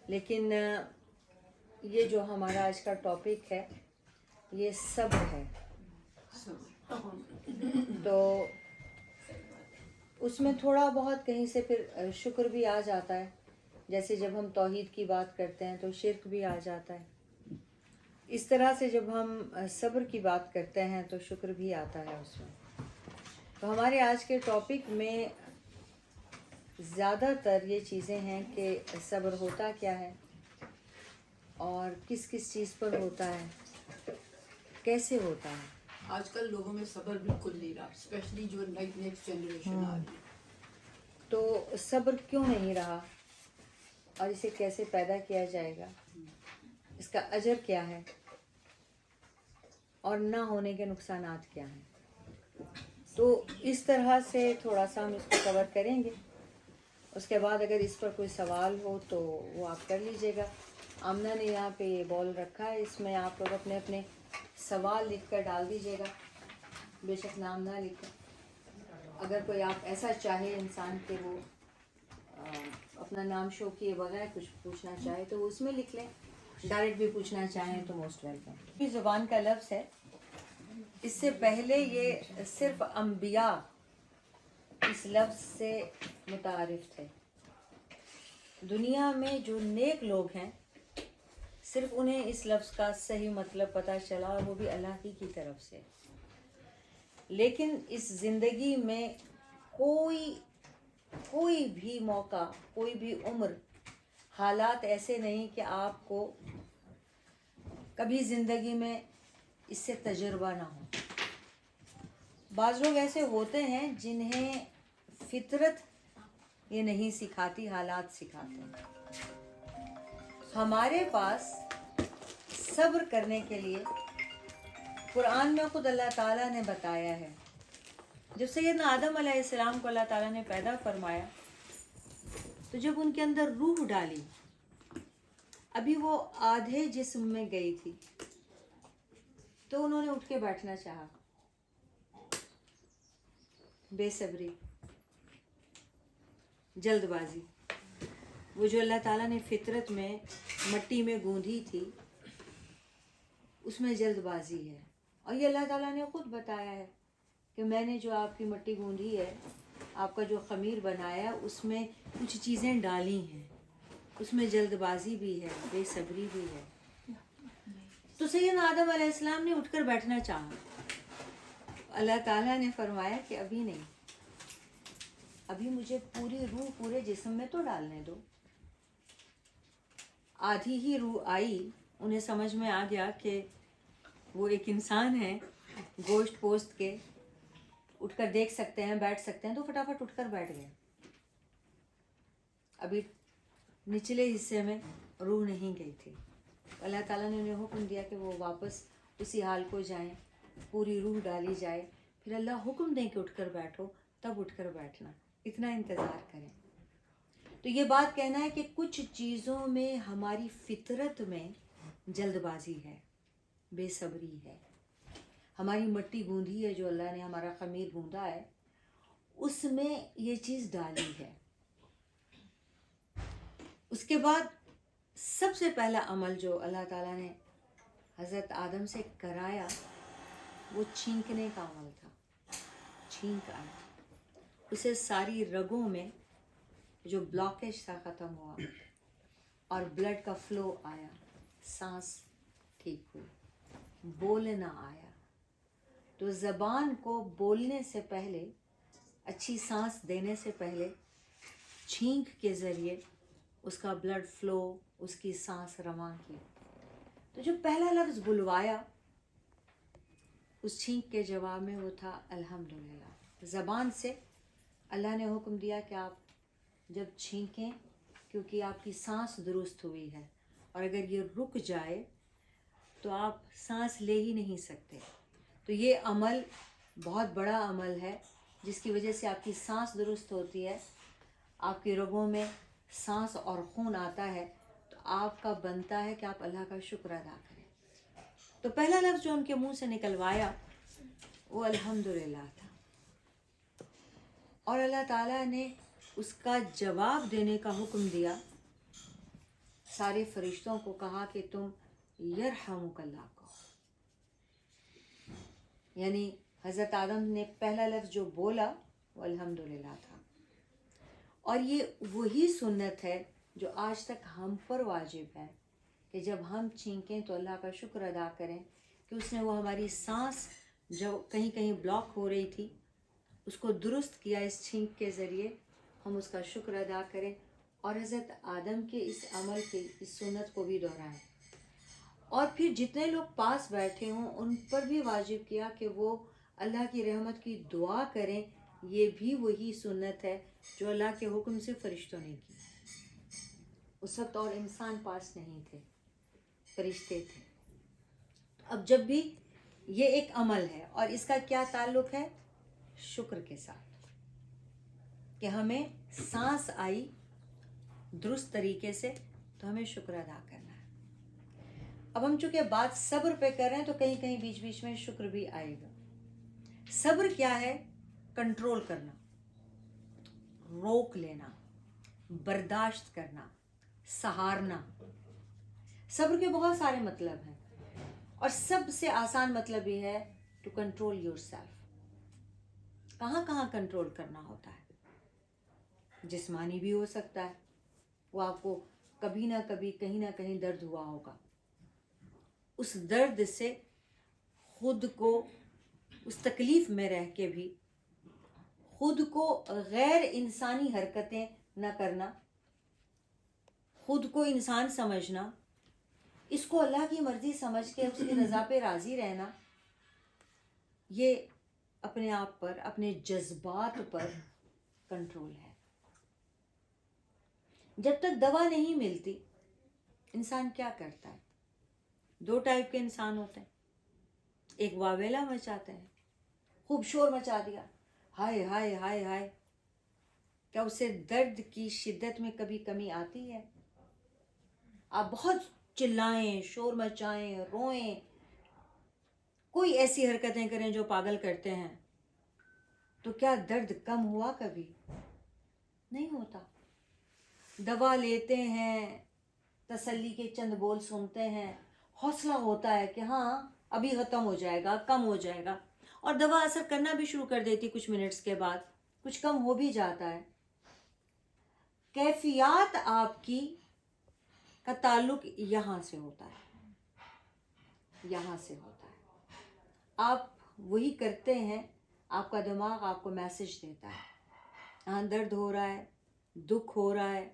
لیکن یہ جو ہمارا آج کا ٹاپک ہے یہ صبر ہے، تو اس میں تھوڑا بہت کہیں سے پھر شکر بھی آ جاتا ہے. جیسے جب ہم توحید کی بات کرتے ہیں تو شرک بھی آ جاتا ہے. اس طرح سے جب ہم صبر کی بات کرتے ہیں تو شکر بھی آتا ہے اس میں. تو ہمارے آج کے ٹاپک میں زیادہ تر یہ چیزیں ہیں کہ صبر ہوتا کیا ہے اور کس کس چیز پر ہوتا ہے، کیسے ہوتا ہے. آج کل لوگوں میں صبر بالکل نہیں رہا، اسپیشلی جو نیکسٹ جنریشن آ رہی ہے. تو صبر کیوں نہیں رہا اور اسے کیسے پیدا کیا جائے گا، اس کا اجر کیا ہے اور نہ ہونے کے نقصانات کیا ہیں. تو اس طرح سے تھوڑا سا ہم اس کو کور کریں گے. اس کے بعد اگر اس پر کوئی سوال ہو تو وہ آپ کر لیجئے گا. آمنہ نے یہاں پہ یہ بال رکھا ہے، اس میں آپ لوگ اپنے اپنے سوال لکھ کر ڈال دیجئے گا، بے شک نام نہ لکھیں. اگر کوئی آپ ایسا چاہے انسان کہ وہ اپنا نام شو کیے بغیر کچھ پوچھنا چاہے تو وہ اس میں لکھ لیں. ڈائریکٹ بھی پوچھنا چاہیں تو موسٹ ویلکم. یہ زبان کا لفظ ہے، اس سے پہلے یہ صرف انبیاء اس لفظ سے متعارف تھے. دنیا میں جو نیک لوگ ہیں صرف انہیں اس لفظ کا صحیح مطلب پتہ چلا، اور وہ بھی اللہ ہی کی طرف سے. لیکن اس زندگی میں کوئی بھی موقع، کوئی بھی عمر، حالات ایسے نہیں کہ آپ کو کبھی زندگی میں اس سے تجربہ نہ ہو. بعض لوگ ایسے ہوتے ہیں جنہیں فطرت یہ نہیں سکھاتی، حالات سکھاتے ہیں. ہمارے پاس صبر کرنے کے لیے قرآن میں خود اللہ تعالیٰ نے بتایا ہے. جب سیدنا آدم علیہ السلام کو اللہ تعالیٰ نے پیدا فرمایا تو جب ان کے اندر روح ڈالی، ابھی وہ آدھے جسم میں گئی تھی تو انہوں نے اٹھ کے بیٹھنا چاہا. بے صبری، جلد بازی، وہ جو اللہ تعالیٰ نے فطرت میں مٹی میں گوندھی تھی اس میں جلد بازی ہے. اور یہ اللہ تعالیٰ نے خود بتایا ہے کہ میں نے جو آپ کی مٹی گوندھی ہے، آپ کا جو خمیر بنایا، اس میں کچھ چیزیں ڈالی ہیں، اس میں جلد بازی بھی ہے، بے صبری بھی ہے. تو سیدنا آدم علیہ السلام نے اٹھ کر بیٹھنا چاہا. اللہ تعالیٰ نے فرمایا کہ ابھی نہیں، ابھی مجھے پوری روح پورے جسم میں تو ڈالنے دو. آدھی ہی روح آئی، انہیں سمجھ میں آ گیا کہ وہ ایک انسان ہے گوشت پوست کے، اٹھ کر دیکھ سکتے ہیں، بیٹھ سکتے ہیں، تو فٹافٹ اٹھ کر بیٹھ گئے. ابھی نچلے حصے میں روح نہیں گئی تھی. اللہ تعالیٰ نے انہیں حکم دیا کہ وہ واپس اسی حال کو جائیں، پوری روح ڈالی جائے. پھر اللہ حکم دیں کہ اٹھ کر بیٹھو، تب اٹھ کر بیٹھنا، اتنا انتظار کریں. تو یہ بات کہنا ہے کہ کچھ چیزوں میں ہماری فطرت میں جلد بازی ہے، بے صبری ہے. ہماری مٹی گوندھی ہے، جو اللہ نے ہمارا خمیر گوندا ہے، اس میں یہ چیز ڈالی ہے. اس کے بعد سب سے پہلا عمل جو اللہ تعالیٰ نے حضرت آدم سے کرایا وہ چھینکنے کا عمل تھا. چھینک آیا، اسے ساری رگوں میں جو بلاکیج تھا ختم ہوا اور بلڈ کا فلو آیا، سانس ٹھیک ہوئی، بولنا آیا. تو زبان کو بولنے سے پہلے، اچھی سانس دینے سے پہلے چھینک کے ذریعے اس کا بلڈ فلو، اس کی سانس رواں کی. تو جو پہلا لفظ بلوایا اس چھینک کے جواب میں وہ تھا الحمدللہ. زبان سے اللہ نے حکم دیا کہ آپ جب چھینکیں، کیونکہ آپ کی سانس درست ہوئی ہے، اور اگر یہ رک جائے تو آپ سانس لے ہی نہیں سکتے. تو یہ عمل بہت بڑا عمل ہے جس کی وجہ سے آپ کی سانس درست ہوتی ہے، آپ کی رگوں میں سانس اور خون آتا ہے. تو آپ کا بنتا ہے کہ آپ اللہ کا شکر ادا کریں. تو پہلا لفظ جو ان کے منہ سے نکلوایا وہ الحمدللہ تھا، اور اللہ تعالیٰ نے اس کا جواب دینے کا حکم دیا سارے فرشتوں کو کہا کہ تم یرحمک اللہ کہو. یعنی حضرت آدم نے پہلا لفظ جو بولا وہ الحمدللہ تھا. اور یہ وہی سنت ہے جو آج تک ہم پر واجب ہے کہ جب ہم چھینکیں تو اللہ کا شکر ادا کریں کہ اس نے وہ ہماری سانس جو کہیں کہیں بلاک ہو رہی تھی اس کو درست کیا اس چھینک کے ذریعے. ہم اس کا شکر ادا کریں اور حضرت آدم کے اس عمل کے اس سنت کو بھی دہرائیں. اور پھر جتنے لوگ پاس بیٹھے ہوں ان پر بھی واجب کیا کہ وہ اللہ کی رحمت کی دعا کریں. یہ بھی وہی سنت ہے جو اللہ کے حکم سے فرشتوں نے کی. اس وقت اور انسان پاس نہیں تھے، فرشتے تھے. اب جب بھی یہ ایک عمل ہے اور اس کا کیا تعلق ہے؟ شکر کے ساتھ، کہ ہمیں سانس آئی درست طریقے سے تو ہمیں شکر ادا کرنا ہے. اب ہم چونکہ بات صبر پہ کر رہے ہیں تو کہیں کہیں بیچ بیچ میں شکر بھی آئے گا. صبر کیا ہے؟ کنٹرول کرنا، روک لینا، برداشت کرنا، سہارنا. صبر کے بہت سارے مطلب ہیں اور سب سے آسان مطلب یہ ہے ٹو کنٹرول یور سیلف. کہاں کہاں کنٹرول کرنا ہوتا ہے؟ جسمانی بھی ہو سکتا ہے، وہ آپ کو کبھی نہ کبھی کہیں نہ کہیں درد ہوا ہوگا. اس درد سے خود کو اس تکلیف میں رہ کے بھی خود کو غیر انسانی حرکتیں نہ کرنا، خود کو انسان سمجھنا، اس کو اللہ کی مرضی سمجھ کے اس کی رضا پہ راضی رہنا، یہ اپنے آپ پر، اپنے جذبات پر کنٹرول ہے. جب تک دوا نہیں ملتی انسان کیا کرتا ہے؟ دو ٹائپ کے انسان ہوتے ہیں. ایک واویلا مچاتے ہیں، خوب شور مچا دیا، ہائے ہائے ہائے ہائے. کیا اسے درد کی شدت میں کبھی کمی آتی ہے؟ آپ بہت چلائیں، شور مچائیں، روئیں، کوئی ایسی حرکتیں کریں جو پاگل کرتے ہیں، تو کیا درد کم ہوا؟ کبھی نہیں ہوتا. دوا لیتے ہیں، تسلی کے چند بول سنتے ہیں، حوصلہ ہوتا ہے کہ ہاں ابھی ختم ہو جائے گا، کم ہو جائے گا، اور دوا اثر کرنا بھی شروع کر دیتی کچھ منٹس کے بعد، کچھ کم ہو بھی جاتا ہے. کیفیات آپ کی کا تعلق یہاں سے ہوتا ہے، یہاں سے ہوتا ہے. آپ وہی کرتے ہیں، آپ کا دماغ آپ کو میسج دیتا ہے. ہاں درد ہو رہا ہے، دکھ ہو رہا ہے،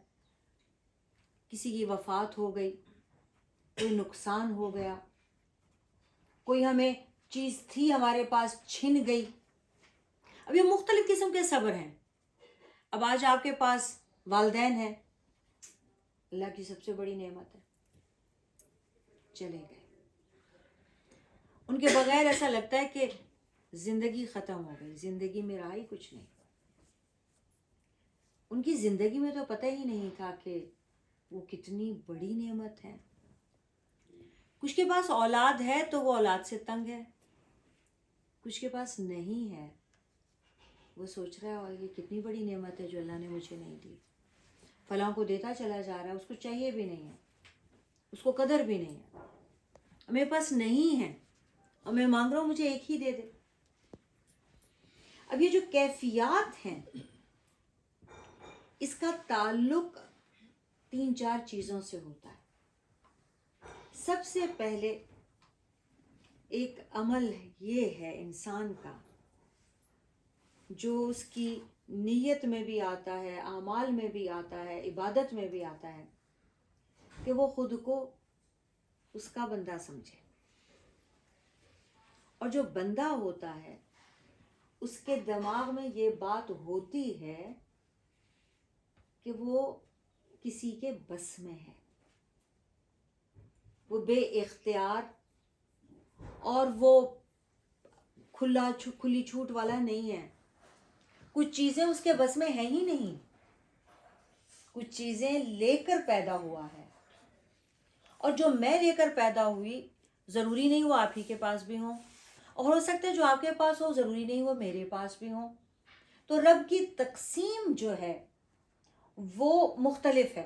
کسی کی وفات ہو گئی، کوئی نقصان ہو گیا، کوئی ہمیں چیز تھی ہمارے پاس چھن گئی. اب یہ مختلف قسم کے صبر ہیں. اب آج آپ کے پاس والدین ہیں، اللہ کی سب سے بڑی نعمت ہے، چلے گئے. ان کے بغیر ایسا لگتا ہے کہ زندگی ختم ہو گئی، زندگی میں رہا ہی کچھ نہیں. ان کی زندگی میں تو پتہ ہی نہیں تھا کہ وہ کتنی بڑی نعمت ہے. کچھ کے پاس اولاد ہے تو وہ اولاد سے تنگ ہے، کچھ کے پاس نہیں ہے، وہ سوچ رہا ہے اور یہ کتنی بڑی نعمت ہے جو اللہ نے مجھے نہیں دی. فلاں کو دیتا چلا جا رہا ہے، اس کو چاہیے بھی نہیں ہے، اس کو قدر بھی نہیں ہے. میرے پاس نہیں ہے اور میں مانگ رہا ہوں مجھے ایک ہی دے دے. اب یہ جو کیفیات ہیں اس کا تعلق 3-4 چیزوں سے ہوتا ہے. سب سے پہلے ایک عمل یہ ہے انسان کا جو اس کی نیت میں بھی آتا ہے، اعمال میں بھی آتا ہے، عبادت میں بھی آتا ہے، کہ وہ خود کو اس کا بندہ سمجھے. اور جو بندہ ہوتا ہے اس کے دماغ میں یہ بات ہوتی ہے کہ وہ کسی کے بس میں ہے، وہ بے اختیار اور وہ کھلی چھوٹ والا نہیں ہے. کچھ چیزیں اس کے بس میں ہیں ہی نہیں، کچھ چیزیں لے کر پیدا ہوا ہے، اور جو میں لے کر پیدا ہوئی ضروری نہیں وہ آپ ہی کے پاس بھی ہوں، اور ہو سکتا ہے جو آپ کے پاس ہو ضروری نہیں وہ میرے پاس بھی ہوں. تو رب کی تقسیم جو ہے وہ مختلف ہے.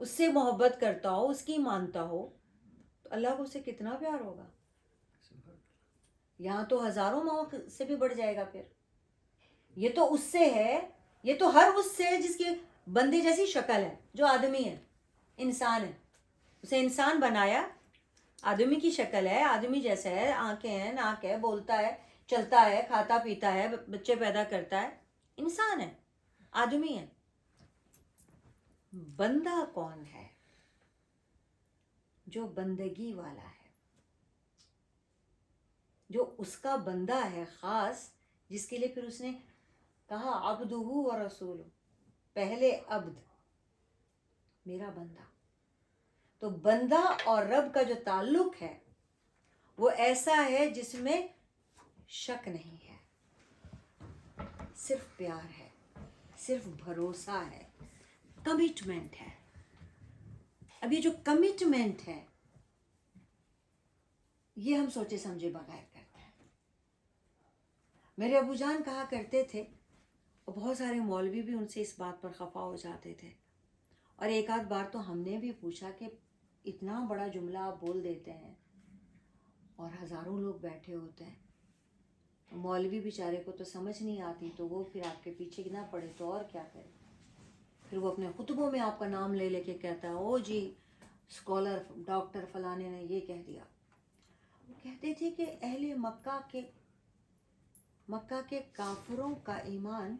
اس سے محبت کرتا ہو, اس کی مانتا ہو, تو اللہ کو اس سے کتنا پیار ہوگا. یہاں تو ہزاروں ماؤں سے بھی بڑھ جائے گا. پھر یہ تو اس سے ہے, یہ تو ہر اس سے ہے جس کی بندے جیسی شکل ہے, جو آدمی ہے, انسان ہے. اسے انسان بنایا, آدمی کی شکل ہے, آدمی جیسا ہے, آنکھیں ہیں, ناک ہے, بولتا ہے, چلتا ہے, کھاتا پیتا ہے, بچے پیدا کرتا ہے, انسان ہے, آدمی ہے. بندہ کون ہے؟ جو بندگی والا ہے, جو اس کا بندہ ہے خاص, جس کے لیے پھر اس نے کہا عبدہ و رسول, پہلے عبد, میرا بندہ. تو بندہ اور رب کا جو تعلق ہے وہ ایسا ہے جس میں شک نہیں ہے, صرف پیار ہے, صرف بھروسہ ہے, کمٹمنٹ ہے. اب یہ جو کمٹمنٹ ہے یہ ہم سوچے سمجھے بغیر کرتے ہیں. میرے ابو جان کہا کرتے تھے, اور بہت سارے مولوی بھی ان سے اس بات پر خفا ہو جاتے تھے, اور ایک آدھ بار تو ہم نے بھی پوچھا کہ اتنا بڑا جملہ آپ بول دیتے ہیں اور ہزاروں لوگ بیٹھے ہوتے ہیں, مولوی بیچارے کو تو سمجھ نہیں آتی, تو وہ پھر آپ کے پیچھے نہ پڑے تو اور کیا کرے. پھر وہ اپنے خطبوں میں آپ کا نام لے لے کے کہتا ہے, او جی اسکالر ڈاکٹر فلانے نے یہ کہہ دیا. وہ کہتے تھے کہ اہل مکہ کے کافروں کا ایمان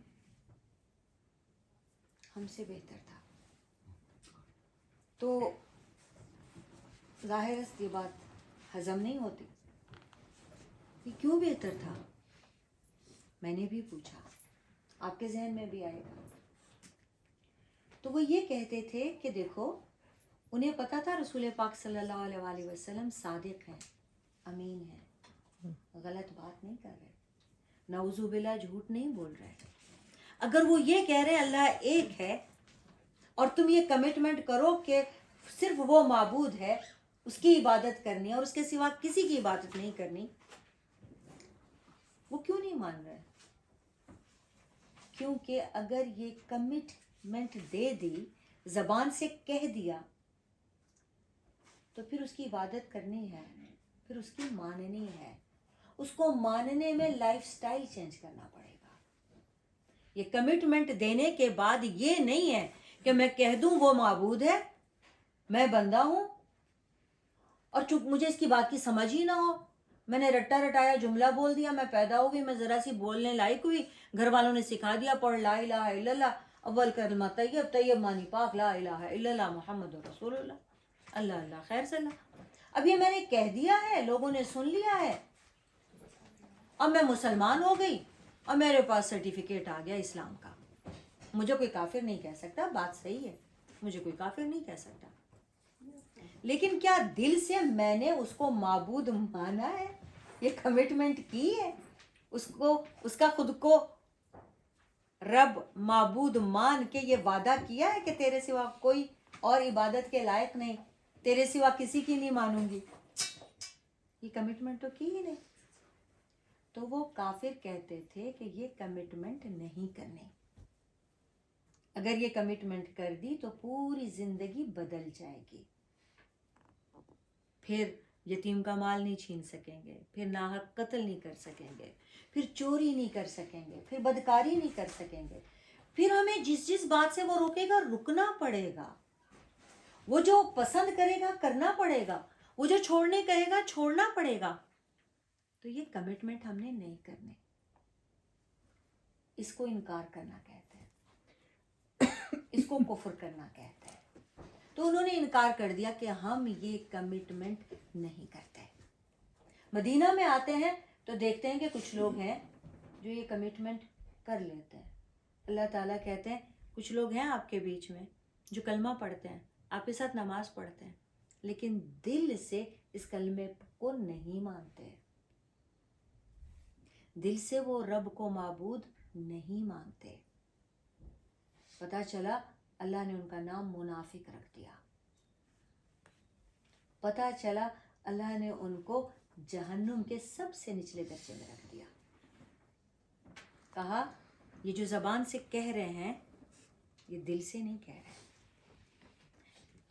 ہم سے بہتر تھا. تو ظاہر ہے یہ بات ہضم نہیں ہوتی. یہ کیوں بہتر تھا؟ میں نے بھی پوچھا, آپ کے ذہن میں بھی آئے گا. تو وہ یہ کہتے تھے کہ دیکھو, انہیں پتا تھا رسول پاک صلی اللہ علیہ وآلہ وسلم صادق ہیں, امین ہیں, غلط بات نہیں کر رہے, نعوذ باللہ جھوٹ نہیں بول رہے. اگر وہ یہ کہہ رہے اللہ ایک ہے, اور تم یہ کمٹمنٹ کرو کہ صرف وہ معبود ہے, اس کی عبادت کرنی ہے اور اس کے سوا کسی کی عبادت نہیں کرنی, وہ کیوں نہیں مان رہے؟ کیونکہ اگر یہ کمٹمنٹ دے دی, زبان سے کہہ دیا, تو پھر اس کی عبادت کرنی ہے, پھر اس کی ماننی ہے. اس کو ماننے میں لائف سٹائل چینج کرنا پڑے گا. یہ کمٹمنٹ دینے کے بعد یہ نہیں ہے کہ میں کہہ دوں وہ معبود ہے, میں بندہ ہوں, اور چپ مجھے اس کی بات کی سمجھ ہی نہ ہو, میں نے رٹا رٹایا جملہ بول دیا, میں پیدا ہوئی, میں ذرا سی بولنے لائق ہوئی, گھر والوں نے سکھا دیا پڑھ لا الہ الا اللہ, اول کلمہ طیب, طیب معنی پاک, لا الہ الا اللہ محمد رسول اللہ, اللہ اللہ خیر صلی اللہ. اب یہ میں نے کہہ دیا ہے, لوگوں نے سن لیا ہے, اب میں مسلمان ہو گئی, اور میرے پاس سرٹیفکیٹ آ گیا اسلام کا. مجھے کوئی کافر نہیں کہہ سکتا, بات صحیح ہے, مجھے کوئی کافر نہیں کہہ سکتا. لیکن کیا دل سے میں نے اس کو معبود مانا ہے, یہ کمٹمنٹ کی ہے, اس کا خود کو رب معبود مان کے یہ وعدہ کیا ہے کہ تیرے سوا کوئی اور عبادت کے لائق نہیں, تیرے سوا کسی کی نہیں مانوں گی. یہ کمٹمنٹ تو کی ہی نہیں. تو وہ کافر کہتے تھے کہ یہ کمٹمنٹ نہیں کرنی, اگر یہ کمٹمنٹ کر دی تو پوری زندگی بدل جائے گی. پھر یتیم کا مال نہیں چھین سکیں گے, پھر ناحق قتل نہیں کر سکیں گے, پھر چوری نہیں کر سکیں گے, پھر بدکاری نہیں کر سکیں گے. پھر ہمیں جس بات سے وہ روکے گا رکنا پڑے گا, وہ جو پسند کرے گا کرنا پڑے گا, وہ جو چھوڑنے کہے گا چھوڑنا پڑے گا. تو یہ کمٹمنٹ ہم نے نہیں کرنے, اس کو انکار کرنا کہتے ہیں, اس کو کفر کرنا کہتے ہیں. تو انہوں نے انکار کر دیا کہ ہم یہ کمٹمنٹ نہیں کرتے. مدینہ میں آتے ہیں تو دیکھتے ہیں کہ کچھ لوگ ہیں جو یہ کمٹمنٹ کر لیتے ہیں. اللہ تعالیٰ کہتے ہیں کچھ لوگ ہیں آپ کے بیچ میں جو کلمہ پڑھتے ہیں, آپ کے ساتھ نماز پڑھتے ہیں, لیکن دل سے اس کلمے کو نہیں مانتے, دل سے وہ رب کو معبود نہیں مانتے. پتہ چلا اللہ نے ان کا نام منافق رکھ دیا, پتہ چلا اللہ نے ان کو جہنم کے سب سے نچلے درجے میں رکھ دیا. کہا یہ جو زبان سے کہہ رہے ہیں یہ دل سے نہیں کہہ رہے.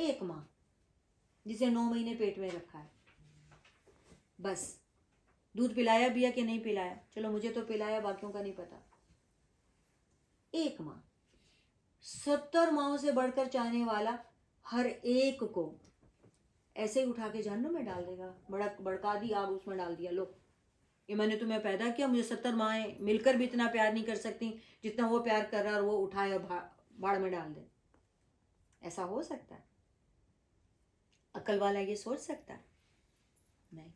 ایک ماں جسے 9 مہینے پیٹ میں رکھا ہے, بس دودھ پلایا بھی ہے کہ نہیں پلایا, چلو مجھے تو پلایا, باقیوں کا نہیں پتا. ایک ماں 70 ماؤں سے بڑھ کر چاہنے والا ہر ایک کو ایسے ہی اٹھا کے جہنم میں ڈال دے گا. بڑکا دی آگ اس میں ڈال دیا, لو یہ میں نے تمہیں پیدا کیا, مجھے 70 مائیں مل کر بھی اتنا پیار نہیں کر سکتی جتنا وہ پیار کر رہا, اور وہ اٹھائے اور بھاڑ میں ڈال دے. ایسا ہو سکتا ہے؟ عقل والا یہ سوچ سکتا ہے؟ نہیں,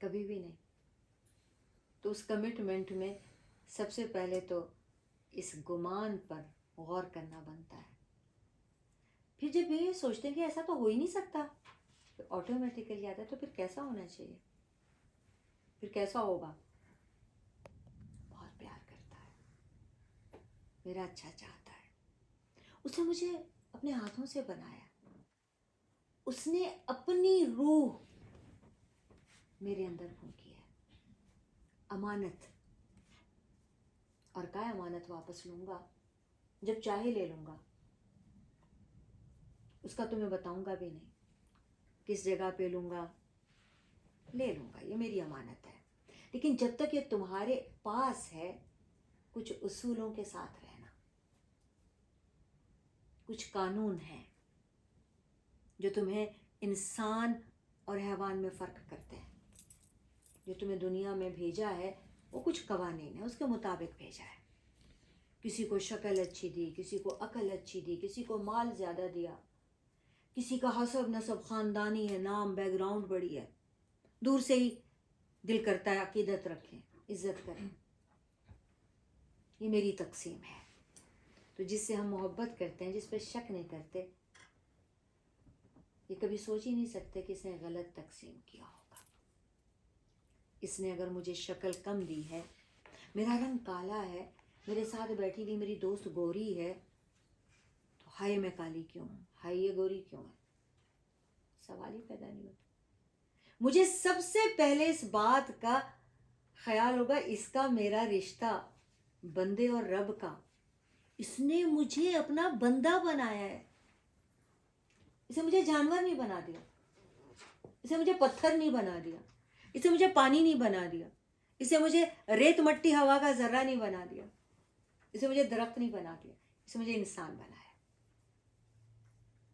کبھی بھی نہیں. تو اس کمٹمنٹ میں سب سے پہلے تو اس گمان پر غور کرنا بنتا ہے. پھر جب یہ سوچتے ہیں کہ ایسا تو ہو ہی نہیں سکتا, پھر آٹومیٹیکلی آتا ہے تو پھر کیسا ہونا چاہیے, پھر کیسا ہوگا؟ بہت پیار کرتا ہے, میرا اچھا چاہتا ہے, اس نے مجھے اپنے ہاتھوں سے بنایا, اس نے اپنی روح میرے اندر پھونکی ہے. امانت, اور کیا امانت واپس لوں گا, جب چاہے لے لوں گا, اس کا تمہیں بتاؤں گا بھی نہیں, کس جگہ پہ لوں گا, لے لوں گا, یہ میری امانت ہے. لیکن جب تک یہ تمہارے پاس ہے, کچھ اصولوں کے ساتھ رہنا, کچھ قانون ہیں جو تمہیں انسان اور حیوان میں فرق کرتے ہیں. جو تمہیں دنیا میں بھیجا ہے وہ کچھ قوانین ہیں, اس کے مطابق بھیجا ہے. کسی کو شکل اچھی دی, کسی کو عقل اچھی دی, کسی کو مال زیادہ دیا, کسی کا حسب نسب خاندانی ہے, نام بیک گراؤنڈ بڑی ہے, دور سے ہی دل کرتا ہے عقیدت رکھیں, عزت کریں. یہ میری تقسیم ہے. تو جس سے ہم محبت کرتے ہیں, جس پہ شک نہیں کرتے, یہ کبھی سوچ ہی نہیں سکتے کہ اس نے غلط تقسیم کیا ہوگا. اس نے اگر مجھے شکل کم دی ہے, میرا رنگ کالا ہے, میرے ساتھ بیٹھی ہوئی میری دوست گوری ہے, تو ہائے میں کالی کیوں ہوں, ہائے یہ گوری کیوں ہے, سوال ہی پیدا نہیں ہوتا. مجھے سب سے پہلے اس بات کا خیال ہوگا, اس کا میرا رشتہ بندے اور رب کا, اس نے مجھے اپنا بندہ بنایا ہے. اسے مجھے جانور نہیں بنا دیا, اسے مجھے پتھر نہیں بنا دیا, اسے مجھے پانی نہیں بنا دیا, اسے مجھے ریت مٹی ہوا کا ذرہ نہیں بنا دیا, اسے مجھے درخت نہیں بنا دیا, اسے مجھے انسان بنایا.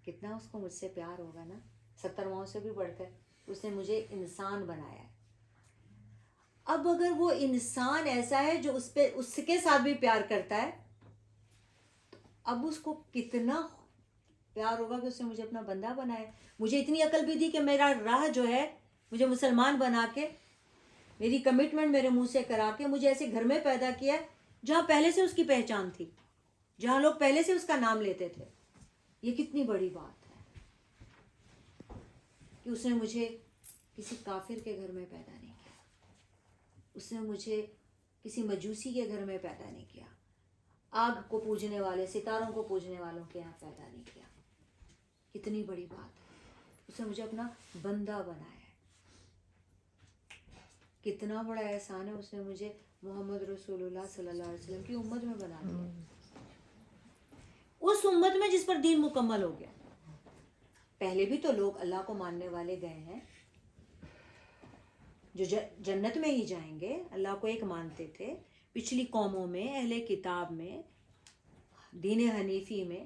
کتنا اس کو مجھ سے پیار ہوگا نا, 70 ماؤں سے بھی بڑھ کر اس نے مجھے انسان بنایا ہے. اب اگر وہ انسان ایسا ہے جو اس کے ساتھ بھی پیار کرتا ہے, تو اب اس کو کتنا پیار ہوگا کہ اس نے مجھے اپنا بندہ بنایا. مجھے اتنی عقل بھی دی کہ میرا راہ جو ہے, مجھے مسلمان بنا کے, میری کمٹمنٹ میرے منہ سے کرا کے, مجھے ایسے گھر میں پیدا کیا جہاں پہلے سے اس کی پہچان تھی, جہاں لوگ پہلے سے اس کا نام لیتے تھے. یہ کتنی بڑی بات ہے کہ اس نے مجھے کسی کافر کے گھر میں پیدا نہیں کیا, اس نے مجھے کسی مجوسی کے گھر میں پیدا نہیں کیا, آگ کو پوجنے والے, ستاروں کو پوجنے والوں کے یہاں پیدا نہیں کیا. کتنی بڑی بات ہے, اس نے مجھے اپنا بندہ بنایا ہے. کتنا بڑا احسان ہے, اس نے مجھے محمد رسول اللہ صلی اللہ علیہ وسلم کی امت میں بنا دیا, اس امت میں جس پر دین مکمل ہو گیا. پہلے بھی تو لوگ اللہ کو ماننے والے گئے ہیں جو جنت میں ہی جائیں گے, اللہ کو ایک مانتے تھے. پچھلی قوموں میں, اہل کتاب میں, دین حنیفی میں,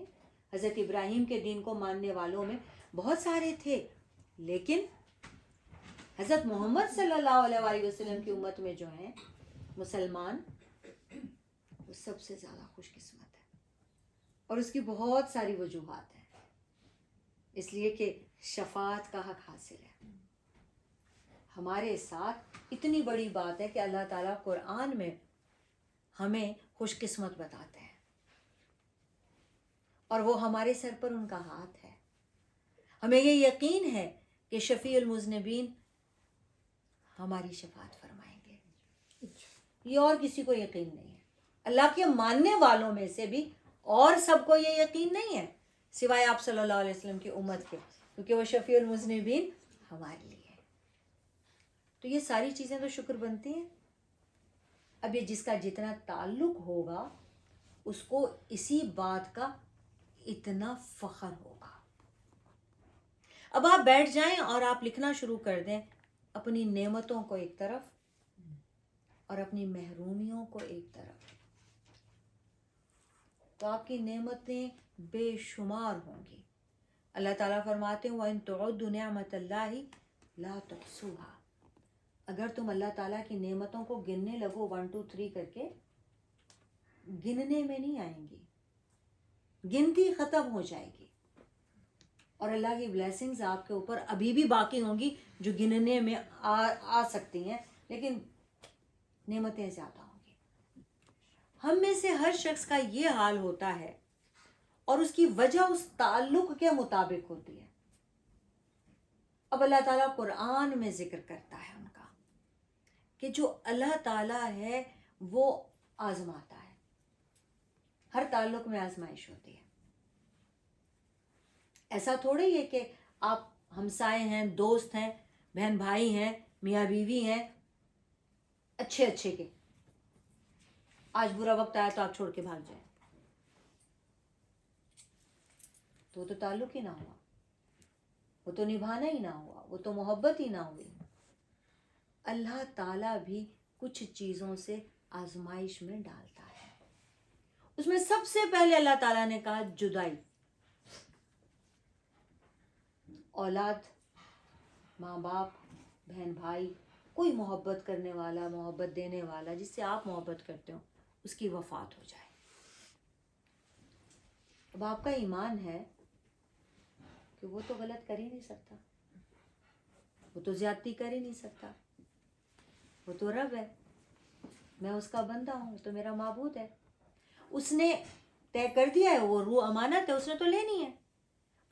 حضرت ابراہیم کے دین کو ماننے والوں میں بہت سارے تھے, لیکن حضرت محمد صلی اللہ علیہ وسلم کی امت میں جو ہیں مسلمان, وہ سب سے زیادہ خوش قسمت ہے. اور اس کی بہت ساری وجوہات ہیں, اس لیے کہ شفاعت کا حق حاصل ہے. ہمارے ساتھ اتنی بڑی بات ہے کہ اللہ تعالیٰ قرآن میں ہمیں خوش قسمت بتاتے ہیں, اور وہ ہمارے سر پر ان کا ہاتھ ہے. ہمیں یہ یقین ہے کہ شفیع المذنبین ہماری شفاعت فرمائیں گے. یہ اور کسی کو یقین نہیں ہے. اللہ کے ماننے والوں میں سے بھی اور سب کو یہ یقین نہیں ہے سوائے آپ صلی اللہ علیہ وسلم کی امت کے, کیونکہ وہ شفیع المذنبین ہمارے لیے. تو یہ ساری چیزیں تو شکر بنتی ہیں. اب یہ جس کا جتنا تعلق ہوگا اس کو اسی بات کا اتنا فخر ہوگا. اب آپ بیٹھ جائیں اور آپ لکھنا شروع کر دیں اپنی نعمتوں کو ایک طرف اور اپنی محرومیوں کو ایک طرف, تو آپ کی نعمتیں بے شمار ہوں گی. اللہ تعالیٰ فرماتے ہیں وَإِن تُعُدُّوا نِعْمَةَ اللَّهِ لَا تُحْصُوهَا. اگر تم اللہ تعالیٰ کی نعمتوں کو گننے لگو 1 2 3 کر کے, گننے میں نہیں آئیں گی, گنتی ختم ہو جائے گی. اور اللہ کی بلیسنگز آپ کے اوپر ابھی بھی باقی ہوں گی جو گننے میں آ سکتی ہیں, لیکن نعمتیں زیادہ ہوں گی. ہم میں سے ہر شخص کا یہ حال ہوتا ہے اور اس کی وجہ اس تعلق کے مطابق ہوتی ہے. اب اللہ تعالیٰ قرآن میں ذکر کرتا ہے ان کا کہ جو اللہ تعالیٰ ہے وہ آزماتا ہے. ہر تعلق میں آزمائش ہوتی ہے. ایسا تھوڑی ہے کہ آپ ہمسائے ہیں, دوست ہیں, بہن بھائی ہیں, میاں بیوی ہیں, اچھے کے, آج برا وقت آیا تو آپ چھوڑ کے بھاگ جائیں, تو وہ تو تعلق ہی نہ ہوا, وہ تو نبھانا ہی نہ ہوا, وہ تو محبت ہی نہ ہوئی. اللہ تعالیٰ بھی کچھ چیزوں سے آزمائش میں ڈالتا ہے. اس میں سب سے پہلے اللہ تعالیٰ نے کہا جدائی. اولاد, ماں باپ, بہن بھائی, کوئی محبت کرنے والا, محبت دینے والا, جس سے آپ محبت کرتے ہو, اس کی وفات ہو جائے. اب آپ کا ایمان ہے کہ وہ تو غلط کر ہی نہیں سکتا, وہ تو زیادتی کر ہی نہیں سکتا, وہ تو رب ہے, میں اس کا بندہ ہوں, وہ تو میرا معبود ہے. اس نے طے کر دیا ہے, وہ روح امانت ہے, اس نے تو لینی ہے.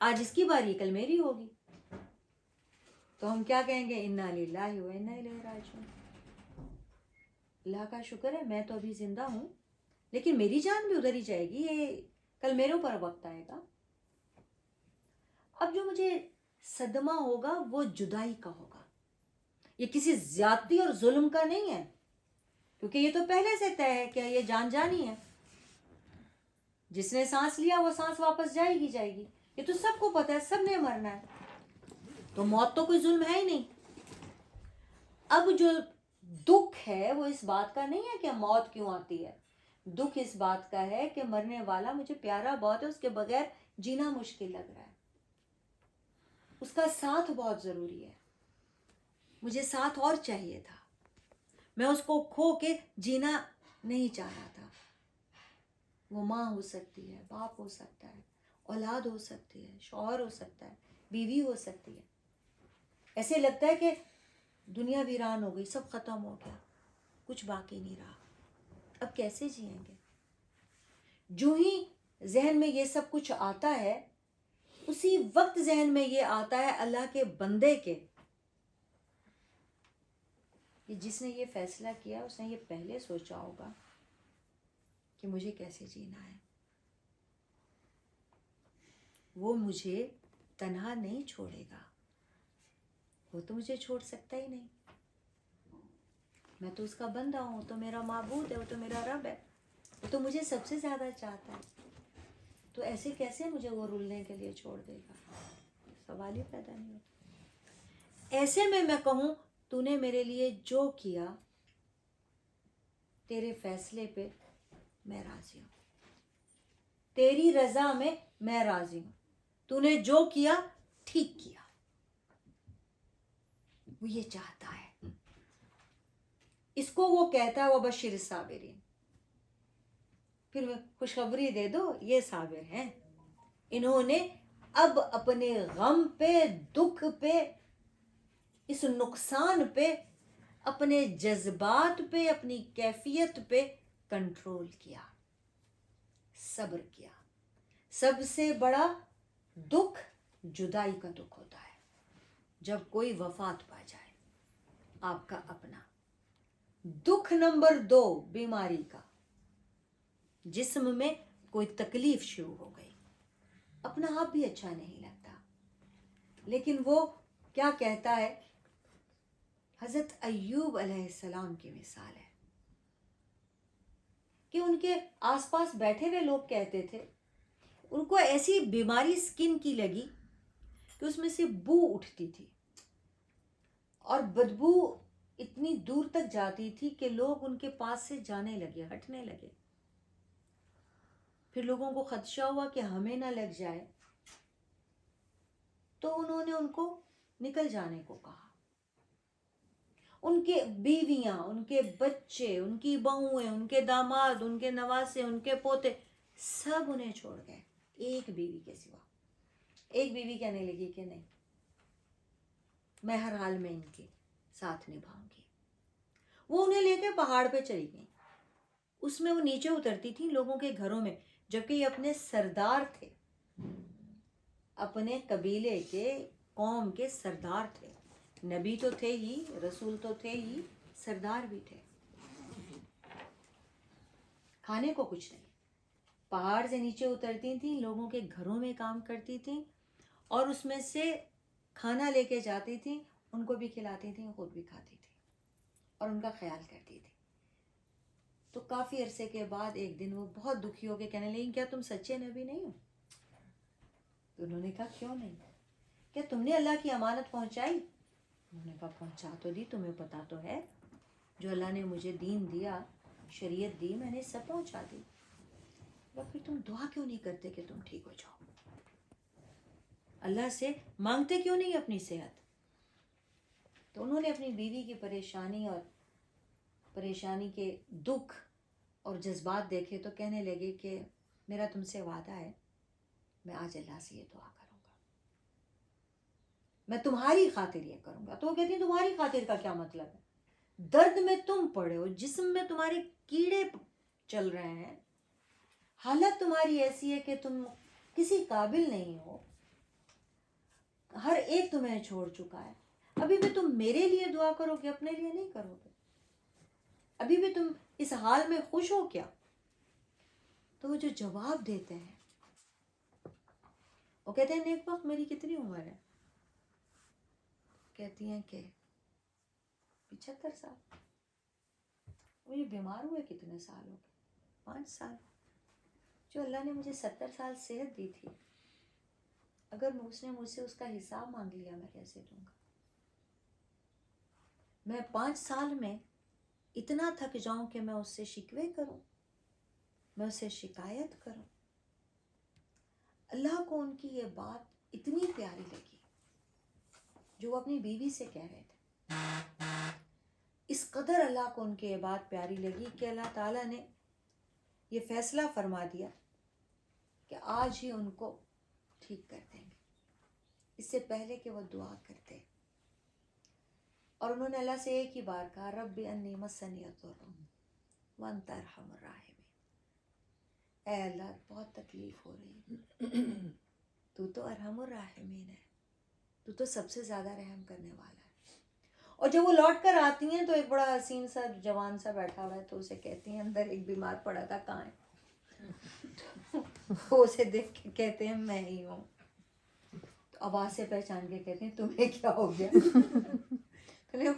آج اس کی باری, کل میری ہوگی. تو ہم کیا کہیں گے, انا للہ و انا الیہ راجعون. اللہ کا شکر ہے میں تو ابھی زندہ ہوں, لیکن میری جان بھی ادھر ہی جائے گی, یہ کل میرے اوپر وقت آئے گا. اب جو مجھے صدمہ ہوگا وہ جدائی کا ہوگا. یہ کسی زیادتی اور ظلم کا نہیں ہے, کیونکہ یہ تو پہلے سے طے ہے کہ یہ جان جانی ہے. جس نے سانس لیا وہ سانس واپس جائے گی. یہ تو سب کو پتہ ہے, سب نے مرنا ہے, تو موت تو کوئی ظلم ہے ہی نہیں. اب جو دکھ ہے وہ اس بات کا نہیں ہے کہ موت کیوں آتی ہے, دکھ اس بات کا ہے کہ مرنے والا مجھے پیارا بہت ہے, اس کے بغیر جینا مشکل لگ رہا ہے, اس کا ساتھ بہت ضروری ہے, مجھے ساتھ اور چاہیے تھا, میں اس کو کھو کے جینا نہیں چاہ رہا تھا. وہ ماں ہو سکتی ہے, باپ ہو سکتا ہے, اولاد ہو سکتی ہے, شوہر ہو سکتا ہے, بیوی ہو سکتی ہے. ایسے لگتا ہے کہ دنیا ویران ہو گئی, سب ختم ہو گیا, کچھ باقی نہیں رہا, اب کیسے جئیں گے. جو ہی ذہن میں یہ سب کچھ آتا ہے, اسی وقت ذہن میں یہ آتا ہے اللہ کے بندے کے کہ جس نے یہ فیصلہ کیا اس نے یہ پہلے سوچا ہوگا کہ مجھے کیسے جینا ہے. وہ مجھے تنہا نہیں چھوڑے گا, وہ تو مجھے چھوڑ سکتا ہی نہیں. میں تو اس کا بندہ ہوں, وہ تو میرا معبود ہے, وہ تو میرا رب ہے, وہ تو مجھے سب سے زیادہ چاہتا ہے. تو ایسے کیسے مجھے وہ رلنے کے لیے چھوڑ دے گا, سوال ہی پیدا نہیں ہوتا. ایسے میں کہوں تو نے میرے لیے جو کیا, تیرے فیصلے پہ میں راضی ہوں, تیری رضا میں راضی ہوں, تو نے جو کیا ٹھیک کیا. وہ یہ چاہتا ہے, اس کو وہ کہتا ہے وبشر الصابرین. پھر خوشخبری دے دو, یہ صابر ہیں, انہوں نے اب اپنے غم پہ, دکھ پہ, اس نقصان پہ, اپنے جذبات پہ, اپنی کیفیت پہ کنٹرول کیا, صبر کیا. سب سے بڑا دکھ جدائی کا دکھ ہوتا ہے, جب کوئی وفات پا جائے, آپ کا اپنا. دکھ نمبر 2 بیماری کا, جسم میں کوئی تکلیف شروع ہو گئی, اپنا آپ بھی اچھا نہیں لگتا. لیکن وہ کیا کہتا ہے, حضرت ایوب علیہ السلام کی مثال ہے کہ ان کے آس پاس بیٹھے ہوئے لوگ کہتے تھے ان کو ایسی بیماری اسکن کی لگی کہ اس میں سے بو اٹھتی تھی اور بدبو اتنی دور تک جاتی تھی کہ لوگ ان کے پاس سے جانے لگے, ہٹنے لگے. پھر لوگوں کو خدشہ ہوا کہ ہمیں نہ لگ جائے, تو انہوں نے ان کو نکل جانے کو کہا. ان کے بیویاں, ان کے بچے, ان کی بہویں, ان کے داماد, ان کے نواسے, ان کے پوتے, سب انہیں چھوڑ گئے ایک بیوی کے سوا. ایک بیوی کہنے لگی کہ نہیں, میں ہر حال میں ان کے ساتھ نبھاؤں گی. وہ انہیں لے کے پہاڑ پہ چلی گئی. اس میں وہ نیچے اترتی تھی لوگوں کے گھروں میں, جبکہ یہ اپنے سردار تھے, اپنے قبیلے کے, قوم کے سردار تھے. نبی تو تھے ہی, رسول تو تھے ہی, سردار بھی تھے. کھانے کو کچھ نہیں, پہاڑ سے نیچے اترتی تھیں, لوگوں کے گھروں میں کام کرتی تھیں اور اس میں سے کھانا لے کے جاتی تھیں, ان کو بھی کھلاتی تھیں, خود بھی کھاتی تھیں اور ان کا خیال کرتی تھی. تو کافی عرصے کے بعد ایک دن وہ بہت دکھی ہو کے کہنے لگی, کیا تم سچے نبی نہیں ہو؟ تو انہوں نے کہا کیوں نہیں, کیا تم نے اللہ کی امانت پہنچائی؟ انہوں نے کہا پہنچا تو دی, تمہیں پتا تو ہے جو اللہ نے مجھے دین دیا, شریعت دی, میں نے سب پہنچا دی. پھر تم دعا کیوں نہیں کرتے کہ تم ٹھیک ہو جاؤ؟ اللہ سے مانگتے کیوں نہیں اپنی صحت؟ تو انہوں نے اپنی بیوی کی پریشانی اور پریشانی کے دکھ اور جذبات دیکھے تو کہنے لگے کہ میرا تم سے وعدہ ہے, میں آج اللہ سے یہ دعا کروں گا, میں تمہاری خاطر یہ کروں گا. تو وہ کہتی ہیں تمہاری خاطر کا کیا مطلب ہے؟ درد میں تم پڑے ہو, جسم میں تمہارے کیڑے چل رہے ہیں, حالت تمہاری ایسی ہے کہ تم کسی قابل نہیں ہو, ہر ایک تمہیں چھوڑ چکا ہے, ابھی بھی تم میرے لیے دعا کرو گے, اپنے لیے نہیں کرو گے؟ ابھی بھی تم اس حال میں خوش ہو کیا؟ تو وہ جو جواب دیتے ہیں, وہ کہتے ہیں نیک وقت میری کتنی عمر ہے؟ کہتی ہیں کہ 75 سال. مجھے بیمار ہوئے کتنے سال ہو گئے؟ 5 سال. جو اللہ نے مجھے 70 سال صحت دی تھی, اگر اس نے مجھ سے اس کا حساب مانگ لیا, میں کیسے دوں گا؟ میں 5 سال میں اتنا تھک جاؤں کہ میں اس سے شکوے کروں, میں اسے شکایت کروں؟ اللہ کو ان کی یہ بات اتنی پیاری لگی جو وہ اپنی بیوی سے کہہ رہے تھے. اس قدر اللہ کو ان کی یہ بات پیاری لگی کہ اللہ تعالیٰ نے یہ فیصلہ فرما دیا کہ آج ہی ان کو ٹھیک کر دیں گے, اس سے پہلے کہ وہ دعا کرتے. اور انہوں نے اللہ سے ایک ہی بار کہا, رب انی مسنی الضر وانت ارحم الراحمین, اے اللہ بہت تکلیف ہو رہی ہے, تو ارحم الراحمین ہے, تو سب سے زیادہ رحم کرنے والا ہے. اور جب وہ لوٹ کر آتی ہیں تو ایک بڑا حسین سا جوان سا بیٹھا ہوا ہے, تو اسے کہتی ہیں اندر ایک بیمار پڑا تھا, کہاں ہے؟ وہ اسے دیکھ کے کہتے ہیں میں ہی ہوں. تو آواز سے پہچان کے کہتے ہیں تمہیں کیا ہو گیا؟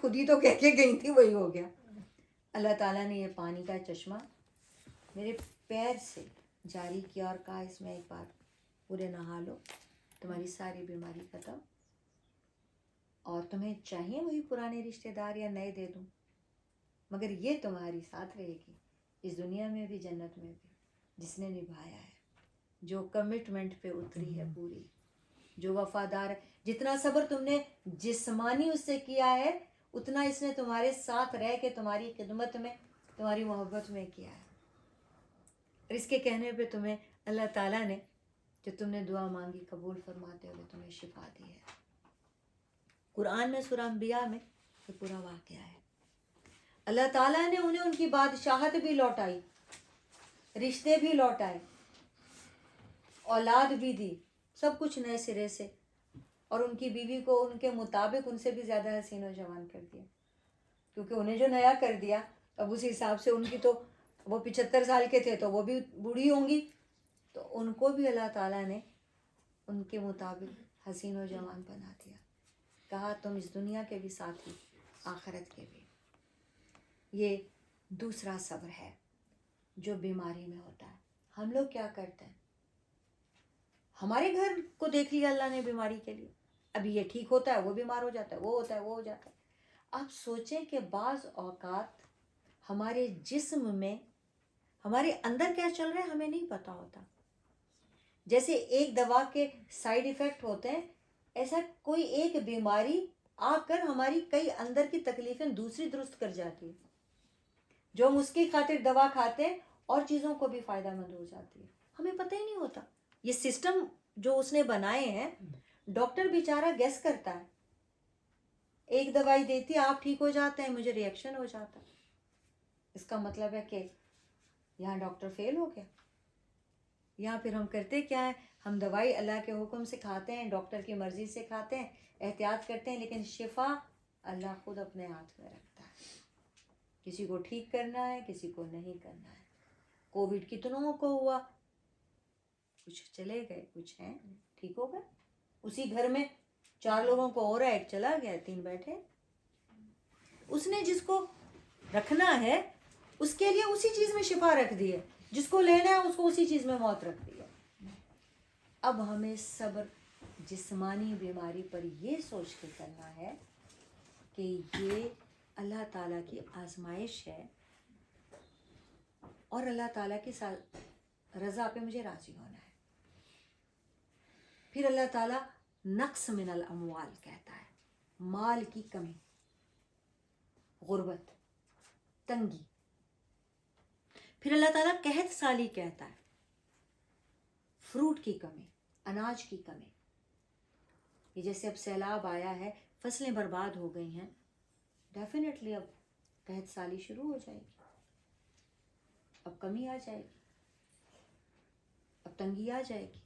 خود ہی تو کہہ کے گئی تھی, وہی ہو گیا. اللہ تعالیٰ نے یہ پانی کا چشمہ میرے پیر سے جاری کیا اور کہا اس میں ایک بار پورے نہا لو, تمہاری ساری بیماری ختم. اور تمہیں چاہیے وہی پرانے رشتہ دار یا نئے دے دوں, مگر یہ تمہاری ساتھ رہے گی اس دنیا میں بھی جنت میں بھی, جس نے نبھایا ہے, جو کمٹمنٹ پہ اتری ہے پوری, جو وفادار ہے. جتنا صبر تم نے جسمانی اس سے کیا ہے, اتنا اس نے تمہارے ساتھ رہ کے تمہاری خدمت میں, تمہاری محبت میں کیا ہے. اور اس کے کہنے پہ تمہیں اللہ تعالیٰ نے جو تم نے دعا مانگی قبول فرماتے ہوئے تمہیں شفا دی ہے. قرآن میں سورہ انبیاء میں یہ پورا واقعہ ہے. اللہ تعالیٰ نے انہیں ان کی بادشاہت بھی لوٹائی, رشتے بھی لوٹائے, اولاد بھی دی, سب کچھ نئے سرے سے, اور ان کی بیوی کو ان کے مطابق ان سے بھی زیادہ حسین و جوان کر دیا, کیونکہ انہیں جو نیا کر دیا اب اس حساب سے ان کی تو وہ 75 سال کے تھے تو وہ بھی بوڑھی ہوں گی, تو ان کو بھی اللہ تعالیٰ نے ان کے مطابق حسین و جوان بنا دیا. کہا تم اس دنیا کے بھی ساتھی, آخرت کے بھی. یہ دوسرا صبر ہے جو بیماری میں ہوتا ہے. ہم لوگ کیا کرتے ہیں, ہمارے گھر کو دیکھ لیا اللہ نے بیماری کے لیے. ابھی یہ ٹھیک ہوتا ہے وہ بیمار ہو جاتا ہے, وہ ہوتا ہے وہ ہو جاتا ہے. آپ سوچیں کہ بعض اوقات ہمارے جسم میں ہمارے اندر کیا چل رہا ہے ہمیں نہیں پتا ہوتا. جیسے ایک دوا کے سائیڈ ایفیکٹ ہوتے ہیں, ایسا کوئی ایک بیماری آ کر ہماری کئی اندر کی تکلیفیں دوسری درست کر جاتی ہے, جو ہم اس کی خاطر دوا کھاتے ہیں اور چیزوں کو بھی فائدہ مند ہو جاتی ہے, ہمیں پتہ ہی نہیں ہوتا. یہ سسٹم جو اس نے بنائے ہیں, ڈاکٹر بیچارہ گیس کرتا ہے, ایک دوائی دیتی ہے آپ ٹھیک ہو جاتے ہیں, مجھے ری ایکشن ہو جاتا ہے. اس کا مطلب ہے کہ یہاں ڈاکٹر فیل ہو گیا. یہاں پھر ہم کرتے کیا ہے, ہم دوائی اللہ کے حکم سے کھاتے ہیں, ڈاکٹر کی مرضی سے کھاتے ہیں, احتیاط کرتے ہیں, لیکن شفا اللہ خود اپنے ہاتھ میں رکھتا ہے. کسی کو ٹھیک کرنا ہے, کسی کو نہیں کرنا ہے. کووڈ کتنوں کو ہوا, کچھ چلے گئے, کچھ ہیں ٹھیک ہو گئے. اسی گھر میں 4 لوگوں کو ہو رہا ہے, ایک چلا گیا, 3 بیٹھے. اس نے جس کو رکھنا ہے اس کے لیے اسی چیز میں شفا رکھ دی ہے, جس کو لینا ہے اس کو اسی چیز میں موت رکھ دی ہے. اب ہمیں صبر جسمانی بیماری پر یہ سوچ کے کرنا ہے کہ یہ اللہ تعالیٰ کی آزمائش ہے اور اللہ تعالیٰ کی رضا پہ مجھے راضی ہونا ہے. پھر اللہ تعالیٰ نقص من الاموال کہتا ہے, مال کی کمی, غربت, تنگی. پھر اللہ تعالیٰ قحط سالی کہتا ہے, فروٹ کی کمی, اناج کی کمی. یہ جیسے اب سیلاب آیا ہے, فصلیں برباد ہو گئی ہیں, ڈیفینیٹلی اب قحط سالی شروع ہو جائے گی, اب کمی آ جائے گی, اب تنگی آ جائے گی.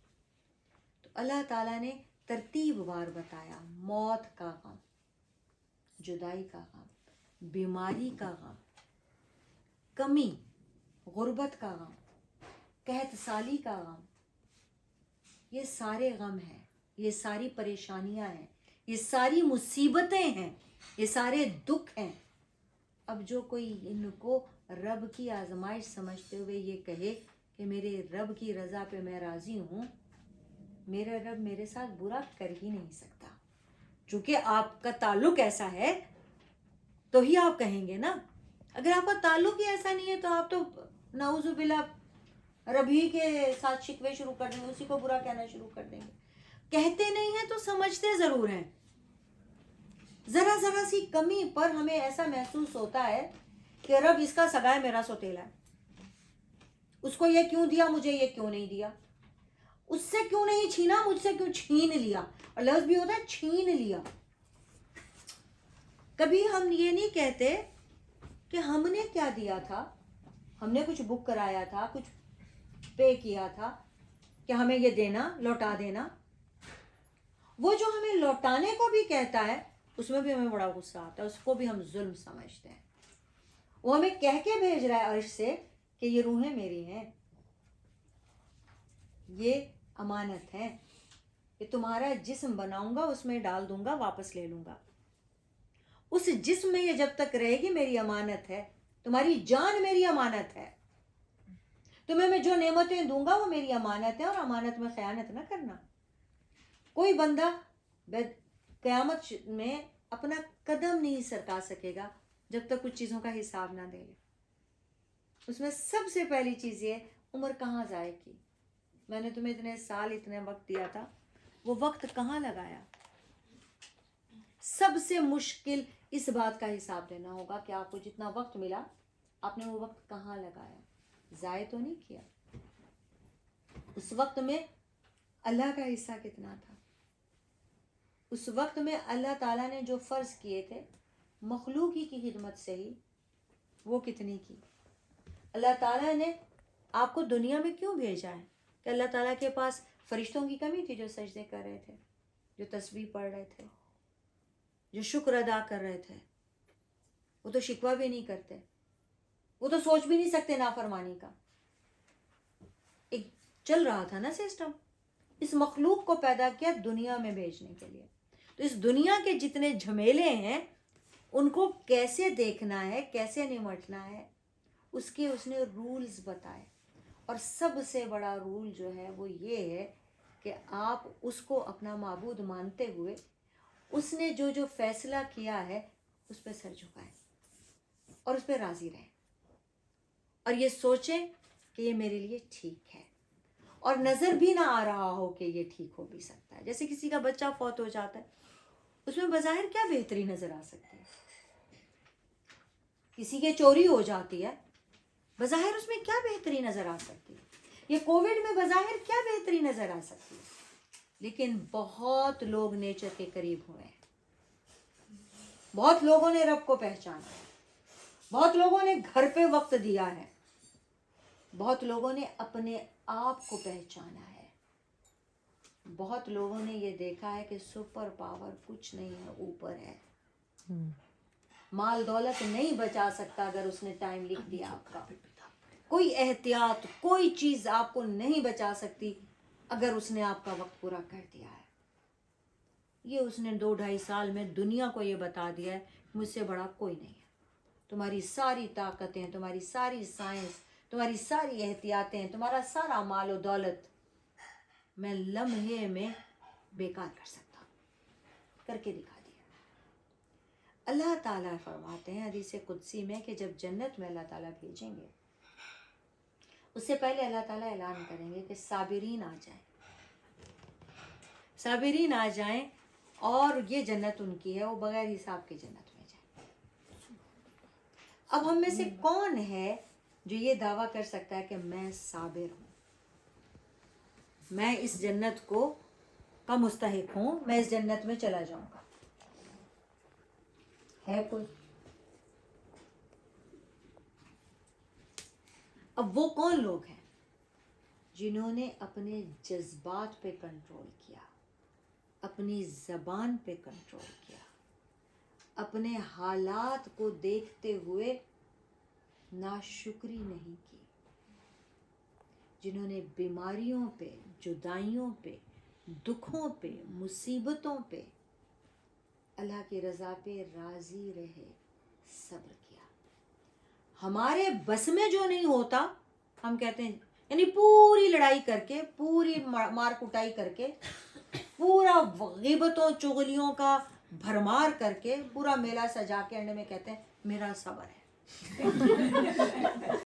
تو اللہ تعالیٰ نے ترتیب وار بتایا, موت کا غم, جدائی کا غم, بیماری کا غم, کمی, غربت کا غم, قحط سالی کا غم. یہ سارے غم ہیں, یہ ساری پریشانیاں ہیں, یہ ساری مصیبتیں ہیں, یہ سارے دکھ ہیں. اب جو کوئی ان کو رب کی آزمائش سمجھتے ہوئے یہ کہے کہ میرے رب کی رضا پہ میں راضی ہوں, میرا رب میرے ساتھ برا کر ہی نہیں سکتا. چونکہ آپ کا تعلق ایسا ہے تو ہی آپ کہیں گے نا. اگر آپ کا تعلق ہی ایسا نہیں ہے تو آپ تو نعوذ باللہ رب ہی کے ساتھ شکوے شروع کر دیں گے, اسی کو برا کہنا شروع کر دیں گے. کہتے نہیں ہیں تو سمجھتے ضرور ہیں. ذرا ذرا سی کمی پر ہمیں ایسا محسوس ہوتا ہے کہ رب اس کا سگا ہے, میرا سوتیلا ہے, اس کو یہ کیوں دیا, مجھے یہ کیوں نہیں دیا, اس سے کیوں نہیں چھینا, مجھ سے کیوں چھین لیا. اور لفظ بھی ہوتا ہے چھین لیا. کبھی ہم یہ نہیں کہتے کہ ہم نے کیا دیا تھا, ہم نے کچھ بک کرایا تھا, کچھ پے کیا تھا کہ ہمیں یہ دینا, لوٹا دینا. وہ جو ہمیں لوٹانے کو بھی کہتا ہے اس میں بھی ہمیں بڑا غصہ آتا ہے, اس کو بھی ہم ظلم سمجھتے ہیں. وہ ہمیں کہہ کے بھیج رہا ہے عرش سے کہ یہ روحیں میری ہیں, یہ امانت ہے, کہ تمہارا جسم بناؤں گا, اس میں ڈال دوں گا, واپس لے لوں گا. اس جسم میں یہ جب تک رہے گی میری امانت ہے. تمہاری جان میری امانت ہے, تمہیں میں جو نعمتیں دوں گا وہ میری امانت ہے, اور امانت میں خیانت نہ کرنا. کوئی بندہ قیامت میں اپنا قدم نہیں سرکا سکے گا جب تک کچھ چیزوں کا حساب نہ دے لے. اس میں سب سے پہلی چیز یہ, عمر کہاں ضائع کی, میں نے تمہیں اتنے سال اتنے وقت دیا تھا, وہ وقت کہاں لگایا. سب سے مشکل اس بات کا حساب دینا ہوگا کہ آپ کو جتنا وقت ملا آپ نے وہ وقت کہاں لگایا, ضائع تو نہیں کیا. اس وقت میں اللہ کا حصہ کتنا تھا, اس وقت میں اللہ تعالیٰ نے جو فرض کیے تھے مخلوق ہی کی خدمت سے ہی, وہ کتنی کی. اللہ تعالیٰ نے آپ کو دنیا میں کیوں بھیجا ہے, کہ اللہ تعالیٰ کے پاس فرشتوں کی کمی تھی جو سجدے کر رہے تھے, جو تسبیح پڑھ رہے تھے, جو شکر ادا کر رہے تھے. وہ تو شکوہ بھی نہیں کرتے, وہ تو سوچ بھی نہیں سکتے نافرمانی کا. ایک چل رہا تھا نا سسٹم, اس مخلوق کو پیدا کیا دنیا میں بھیجنے کے لیے. تو اس دنیا کے جتنے جھمیلے ہیں ان کو کیسے دیکھنا ہے, کیسے نمٹنا ہے, اس نے رولز بتائے. اور سب سے بڑا رول جو ہے وہ یہ ہے کہ آپ اس کو اپنا معبود مانتے ہوئے اس نے جو جو فیصلہ کیا ہے اس پہ سر جھکائیں اور اس پہ راضی رہیں اور یہ سوچیں کہ یہ میرے لیے ٹھیک ہے اور نظر بھی نہ آ رہا ہو کہ یہ ٹھیک ہو بھی سکتا ہے. جیسے کسی کا بچہ فوت ہو جاتا ہے, اس میں بظاہر کیا بہتری نظر آ سکتی ہے؟ کسی کے چوری ہو جاتی ہے, بظاہر اس میں کیا بہتری نظر آ سکتی ہے؟ یہ کووڈ میں بظاہر کیا بہتری نظر آ سکتی ہے؟ لیکن بہت لوگ نیچر کے قریب ہوئے ہیں, بہت لوگوں نے رب کو پہچانا ہے, بہت لوگوں نے گھر پہ وقت دیا ہے, بہت لوگوں نے اپنے آپ کو پہچانا ہے, بہت لوگوں نے یہ دیکھا ہے کہ سپر پاور کچھ نہیں ہے, اوپر ہے. مال دولت نہیں بچا سکتا اگر اس نے ٹائم لکھ دیا آپ کا. کوئی احتیاط, کوئی چیز آپ کو نہیں بچا سکتی اگر اس نے آپ کا وقت پورا کر دیا ہے. یہ اس نے 2-2.5 سال میں دنیا کو یہ بتا دیا ہے مجھ سے بڑا کوئی نہیں ہے. تمہاری ساری طاقتیں, تمہاری ساری سائنس, تمہاری ساری احتیاطیں, تمہارا سارا مال و دولت میں لمحے میں بیکار کر سکتا ہوں, کر کے دکھا دیا. اللہ تعالیٰ فرماتے ہیں حدیث قدسی میں کہ جب جنت میں اللہ تعالیٰ بھیجیں گے, اس سے پہلے اللہ تعالیٰ اعلان کریں گے کہ صابرین آ جائیں, صابرین آ جائیں, اور یہ جنت ان کی ہے, وہ بغیر حساب کے جنت میں جائیں. اب ہم میں سے کون ہے جو یہ دعویٰ کر سکتا ہے کہ میں صابر ہوں, میں اس جنت کا مستحق ہوں, میں اس جنت میں چلا جاؤں گا؟ ہے کوئی؟ اب وہ کون لوگ ہیں جنہوں نے اپنے جذبات پہ کنٹرول کیا, اپنی زبان پہ کنٹرول کیا, اپنے حالات کو دیکھتے ہوئے ناشکری نہیں کی, جنہوں نے بیماریوں پہ, جدائیوں پہ, دکھوں پہ, مصیبتوں پہ اللہ کی رضا پہ راضی رہے, صبر کیا. ہمارے بس میں جو نہیں ہوتا ہم کہتے ہیں, یعنی پوری لڑائی کر کے, پوری مار کٹائی کر کے, پورا غیبتوں چغلیوں کا بھرمار کر کے, پورا میلہ سجا کے اینڈ میں کہتے ہیں میرا صبر ہے.